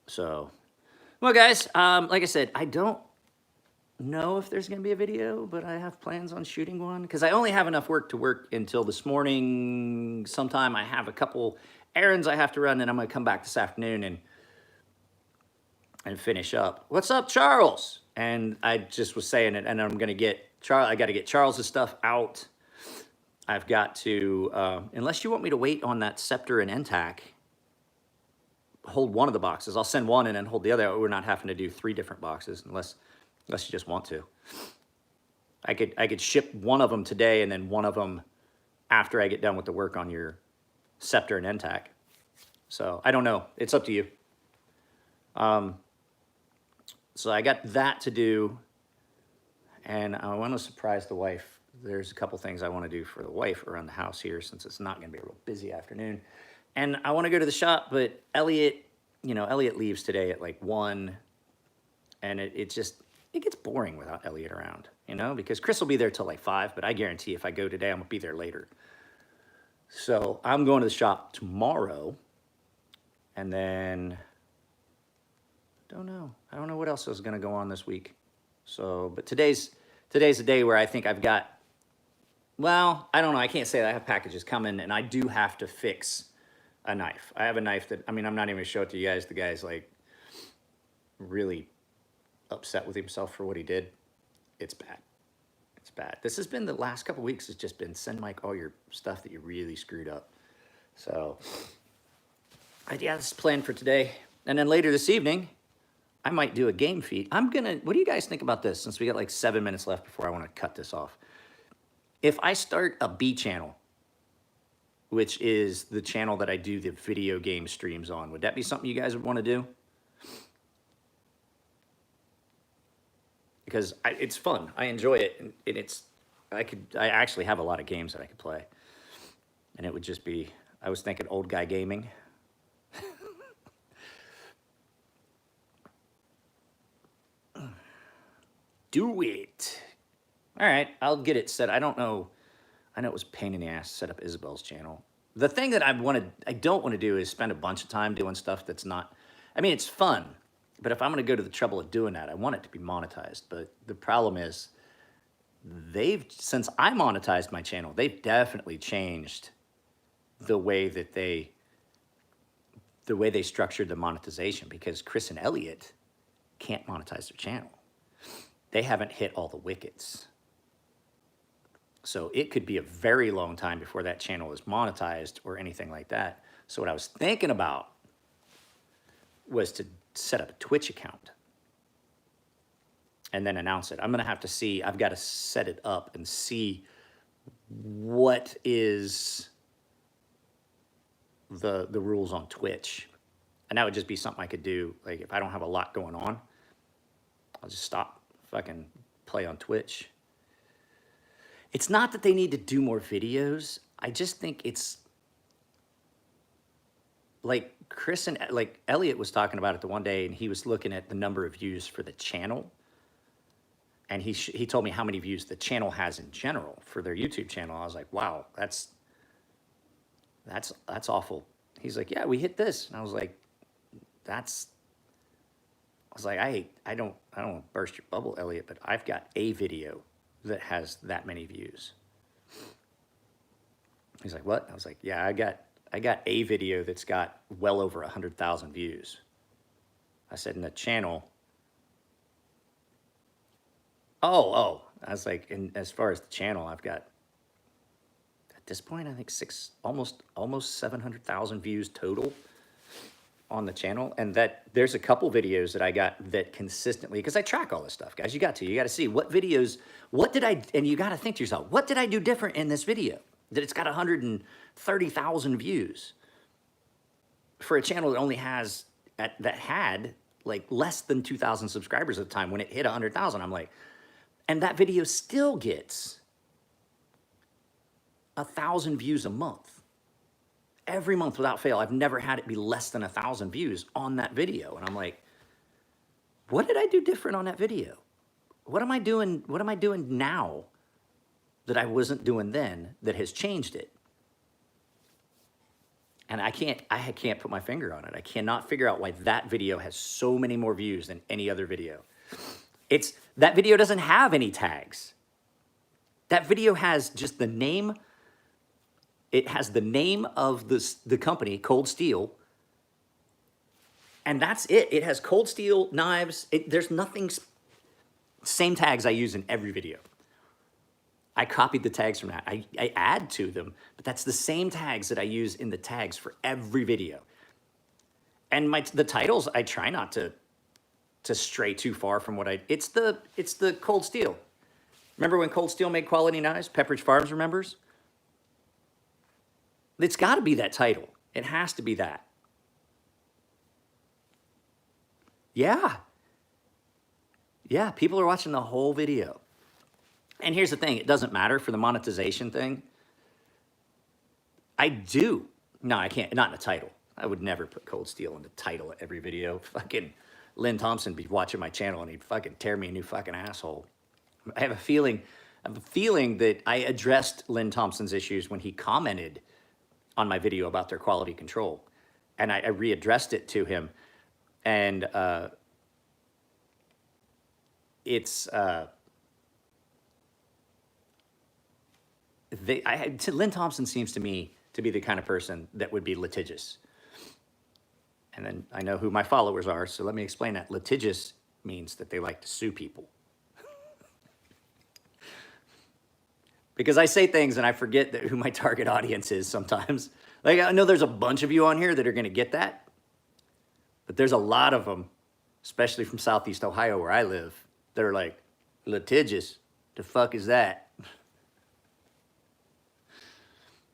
so, well, guys, like I said, I don't know if there's going to be a video, but I have plans on shooting one because I only have enough work to work until this morning. Sometime I have a couple errands I have to run, and I'm going to come back this afternoon and finish up. What's up, Charles? And I just was saying it, and I'm going to get Charles. I got to get Charles's stuff out. I've got to, unless you want me to wait on that scepter and NTAC, hold one of the boxes. I'll send one and then hold the other. We're not having to do 3 different boxes unless you just want to. I could ship one of them today and then one of them after I get done with the work on your scepter and NTAC. So I don't know. It's up to you. So I got that to do, and I want to surprise the wife. There's a couple things I want to do for the wife around the house here since it's not going to be a real busy afternoon. And I want to go to the shop, but Elliot leaves today at like 1, and it gets boring without Elliot around, because Chris will be there till like 5, but I guarantee if I go today, I'm going to be there later. So I'm going to the shop tomorrow, and then I don't know what else is going to go on this week. So, but today's a day where I think I've got, well, I don't know. I can't say that. I have packages coming, and I do have to fix a knife. I have a knife that, I'm not even going to show it to you guys. The guy's like really upset with himself for what he did. It's bad. It's bad. This has been the last couple weeks. It's just been send Mike all your stuff that you really screwed up. So, yeah, this is planned for today. And then later this evening, I might do a game feed. What do you guys think about this? Since we got like 7 minutes left before I want to cut this off. If I start a B channel, which is the channel that I do the video game streams on, would that be something you guys would want to do? Because it's fun. I enjoy it. And I actually have a lot of games that I could play. And it would just be, I was thinking old guy gaming. Do it. All right, I'll get it set. I know it was a pain in the ass to set up Isabel's channel. The thing that I don't want to do is spend a bunch of time doing stuff that's not, it's fun, but if I'm going to go to the trouble of doing that, I want it to be monetized. But the problem is, since I monetized my channel, they've definitely changed the way they structured the monetization, because Chris and Elliot can't monetize their channel. They haven't hit all the wickets. So it could be a very long time before that channel is monetized or anything like that. So what I was thinking about was to set up a Twitch account and then announce it. I'm going to have to see, I've got to set it up and see what is the rules on Twitch. And that would just be something I could do. Like if I don't have a lot going on, I'll just stop. Fucking play on Twitch. It's not that they need to do more videos. I just think it's like Elliot was talking about it the one day, and he was looking at the number of views for the channel, and he told me how many views the channel has in general for their YouTube channel. I was like, wow, that's awful. He's like, yeah, we hit this, and I was like, I don't want to burst your bubble, Elliot, but I've got a video that has that many views. He's like, what? I was like, yeah, I got a video that's got well over 100,000 views. I said, in the channel. Oh, I was like, and as far as the channel, I've got, at this point, I think almost 700,000 views total on the channel. And that there's a couple videos that I got that consistently, because I track all this stuff, guys. You got to see what videos, and you got to think to yourself, what did I do different in this video that it's got 130,000 views for a channel that only has, that had like less than 2,000 subscribers at the time when it hit 100,000. I'm like, and that video still gets 1,000 views a month. Every month without fail. I've never had it be less than 1,000 views on that video. And I'm like, what did I do different on that video? What am I doing now that I wasn't doing then that has changed it? And I can't put my finger on it. I cannot figure out why that video has so many more views than any other video. That video doesn't have any tags. That video has just the name. It has the name of the company, Cold Steel, and that's it. It has Cold Steel knives. There's nothing, same tags I use in every video. I copied the tags from that. I add to them, but that's the same tags that I use in the tags for every video. And the titles, I try not to stray too far from what it's the Cold Steel. Remember when Cold Steel made quality knives? Pepperidge Farms remembers? It's got to be that title. It has to be that. Yeah. Yeah, people are watching the whole video. And here's the thing, it doesn't matter for the monetization thing. I do. No, I can't, not in the title. I would never put Cold Steel in the title of every video. Fucking Lynn Thompson be watching my channel and he'd fucking tear me a new fucking asshole. I have a feeling that I addressed Lynn Thompson's issues when he commented on my video about their quality control. And I readdressed it to him. And Lynn Thompson seems to me to be the kind of person that would be litigious. And then I know who my followers are, so let me explain that. Litigious means that they like to sue people. Because I say things and I forget who my target audience is sometimes. Like, I know there's a bunch of you on here that are going to get that, but there's a lot of them, especially from Southeast Ohio where I live, that are like, litigious, the fuck is that?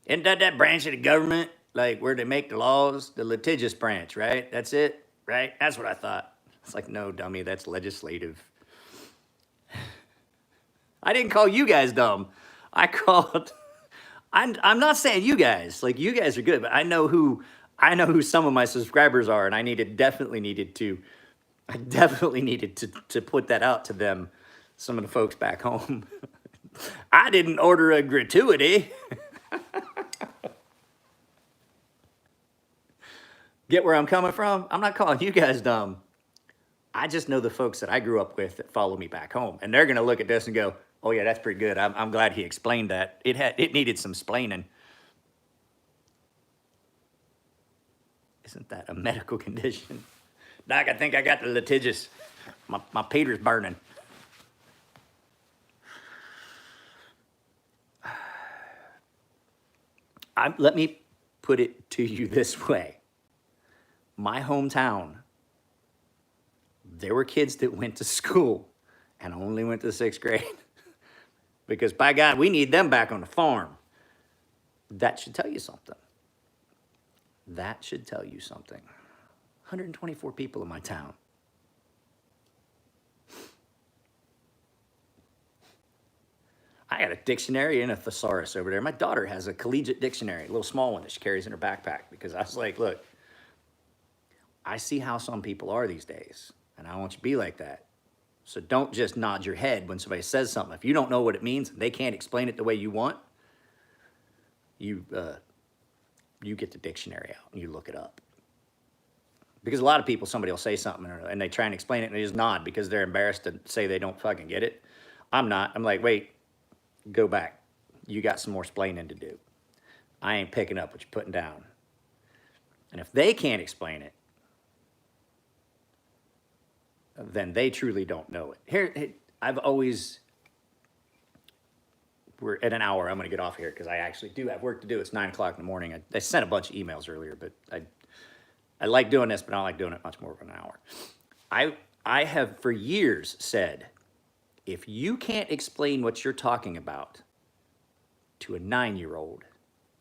Isn't that branch of the government, like where they make the laws? The litigious branch, right? That's it, right? That's what I thought. It's like, no, dummy, that's legislative. I didn't call you guys dumb. I called, I'm not saying you guys, like you guys are good, but I know who some of my subscribers are, and I definitely needed to put that out to them, some of the folks back home. I didn't order a gratuity. Get where I'm coming from? I'm not calling you guys dumb. I just know the folks that I grew up with that follow me back home, and they're gonna look at this and go, oh yeah, that's pretty good. I'm glad he explained that. It needed some splaining. Isn't that a medical condition? Doc, I think I got the litigious. My Peter's burning. Let me put it to you this way. My hometown, there were kids that went to school and only went to 6th grade. Because by God, we need them back on the farm. That should tell you something. That should tell you something. 124 people in my town. I got a dictionary and a thesaurus over there. My daughter has a collegiate dictionary, a little small one that she carries in her backpack, because I was like, look, I see how some people are these days, and I want you to be like that. So don't just nod your head when somebody says something. If you don't know what it means, and they can't explain it the way you want, you get the dictionary out and you look it up. Because a lot of people, somebody will say something and they try and explain it and they just nod because they're embarrassed to say they don't fucking get it. I'm not. I'm like, wait, go back. You got some more splaining to do. I ain't picking up what you're putting down. And if they can't explain it, then they truly don't know it. Here, we're at an hour. I'm going to get off here because I actually do have work to do. It's 9 o'clock in the morning. I sent a bunch of emails earlier, but I like doing this, but I don't like doing it much more than an hour. I have for years said, if you can't explain what you're talking about to a 9-year-old,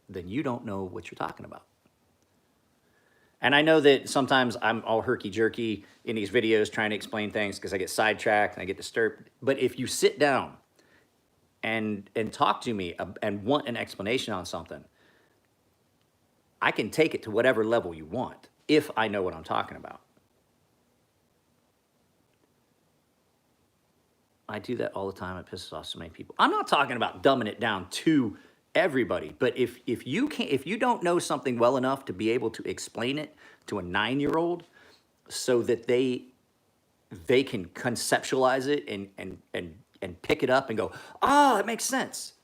then you don't know what you're talking about. And I know that sometimes I'm all herky-jerky in these videos trying to explain things because I get sidetracked and I get disturbed. But if you sit down and talk to me and want an explanation on something, I can take it to whatever level you want if I know what I'm talking about. I do that all the time. It pisses off so many people. I'm not talking about dumbing it down to everybody, but if you don't know something well enough to be able to explain it to a 9-year-old so that they they can conceptualize it and pick it up and go, oh, that makes sense,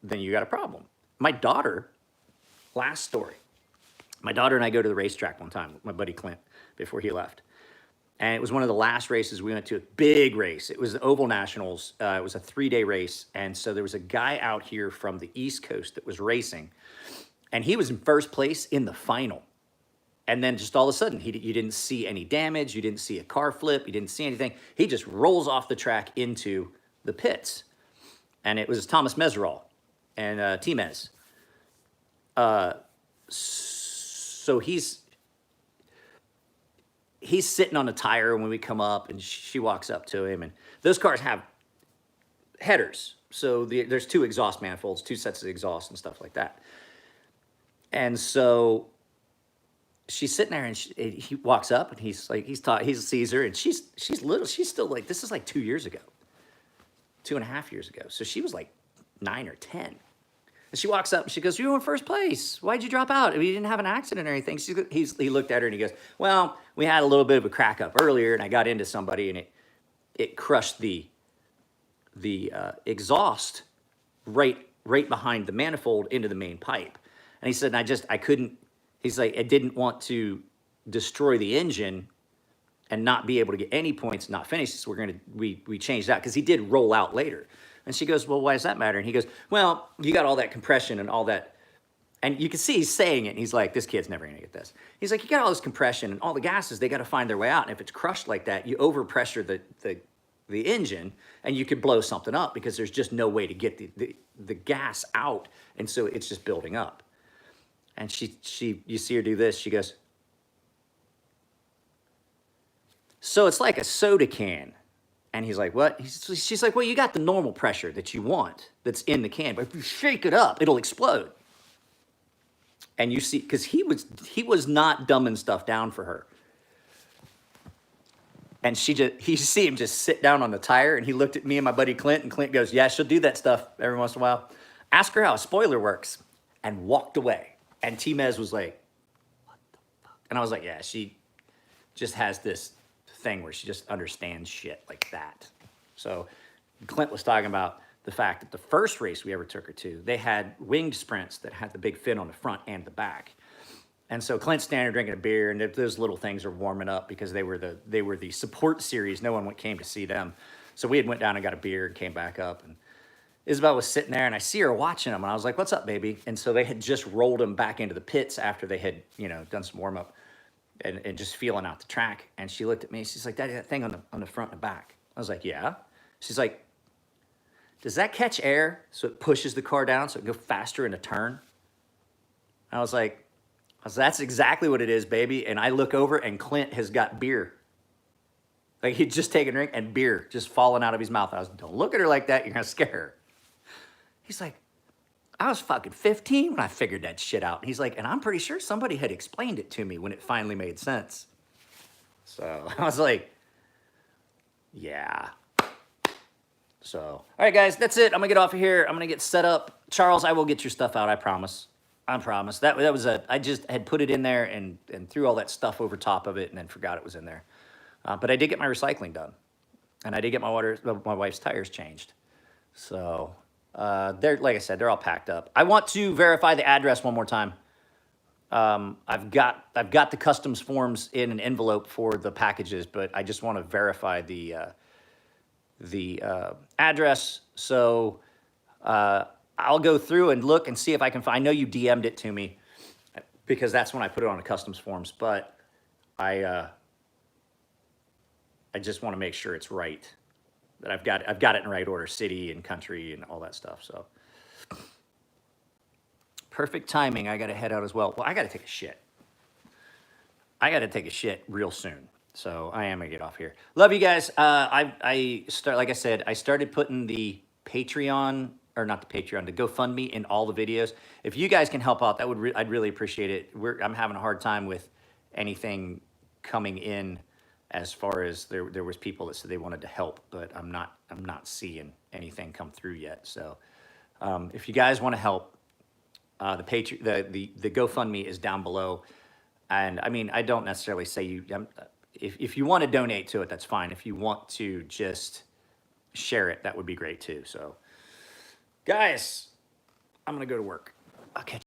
then you got a problem. My daughter, last story, my daughter and I go to the racetrack one time with my buddy Clint before he left. And it was one of the last races we went to, a big race. It was the Oval Nationals. It was a 3-day race. And so there was a guy out here from the East Coast that was racing. And he was in first place in the final. And then just all of a sudden, you didn't see any damage. You didn't see a car flip. You didn't see anything. He just rolls off the track into the pits. And it was Thomas Meserol and T-Mez. So he's sitting on a tire when we come up, and she walks up to him. And those cars have headers. So there's 2 exhaust manifolds, 2 sets of exhaust and stuff like that. And so she's sitting there, and he walks up, and he's like, he sees her, and she's little. She's still like, this is like 2 years ago, 2.5 years ago. So she was like 9 or 10. And she walks up and she goes, you were in first place. Why'd you drop out? I mean, you didn't have an accident or anything. He looked at her and he goes, well, we had a little bit of a crack up earlier, and I got into somebody, and it crushed the exhaust right behind the manifold into the main pipe. And he said, I couldn't, he's like, I didn't want to destroy the engine and not be able to get any points, not finish. So we changed that, because he did roll out later. And she goes, well, why does that matter? And he goes, well, you got all that compression and all that. And you can see he's saying it, and he's like, this kid's never gonna get this. He's like, you got all this compression and all the gases, they gotta find their way out. And if it's crushed like that, you overpressure the engine, and you could blow something up, because there's just no way to get the gas out. And so it's just building up. And you see her do this, she goes, so it's like a soda can. And he's like, what? She's like, well, you got the normal pressure that you want that's in the can, but if you shake it up, it'll explode. And you see, because he was not dumbing stuff down for her. And he see him just sit down on the tire, and he looked at me and my buddy Clint, and Clint goes, yeah, she'll do that stuff every once in a while. Ask her how a spoiler works, and walked away. And T-Mez was like, what the fuck? And I was like, yeah, she just has this thing where she just understands shit like that. So Clint was talking about the fact that the first race we ever took her to, they had winged sprints that had the big fin on the front and the back. And so Clint's standing there drinking a beer, and those little things are warming up, because they were the support series. No one came to see them. So we had went down and got a beer and came back up, and Isabel was sitting there, and I see her watching them, and I was like, what's up, baby? And so they had just rolled them back into the pits after they had, done some warm up. And just feeling out the track. And she looked at me, she's like, Daddy, that thing on the front and back. I was like, yeah. She's like, does that catch air so it pushes the car down so it can go faster in a turn? I was like, that's exactly what it is, baby. And I look over, and Clint has got beer. Like, he'd just taken a drink, and beer just falling out of his mouth. And I was like, don't look at her like that, you're gonna scare her. He's like, I was fucking 15 when I figured that shit out. And he's like, and I'm pretty sure somebody had explained it to me when it finally made sense. So I was like, yeah. So, all right, guys, that's it. I'm gonna get off of here. I'm gonna get set up. Charles, I will get your stuff out, I promise. I promise. That was I just had put it in there and threw all that stuff over top of it, and then forgot it was in there. But I did get my recycling done. And I did get my wife's tires changed. So, they're, like I said, they're all packed up. I want to verify the address one more time. I've got the customs forms in an envelope for the packages, but I just want to verify the address. So I'll go through and look and see if I can find. I know you DM'd it to me, because that's when I put it on the customs forms. But I just want to make sure it's right. That I've got it in the right order, city and country and all that stuff. So perfect timing. I got to head out as well. Well, I got to take a shit. I got to take a shit real soon. So I am gonna get off here. Love you guys. Like I said, I started putting the Patreon, or not the Patreon, the GoFundMe in all the videos. If you guys can help out, I'd really appreciate it. I'm having a hard time with anything coming in. As far as there was people that said they wanted to help, but I'm not seeing anything come through yet. So if you guys want to help, the GoFundMe is down below. And I mean, I don't necessarily say if you want to donate to it, that's fine. If you want to just share it, that would be great too. So guys, I'm going to go to work. I'll catch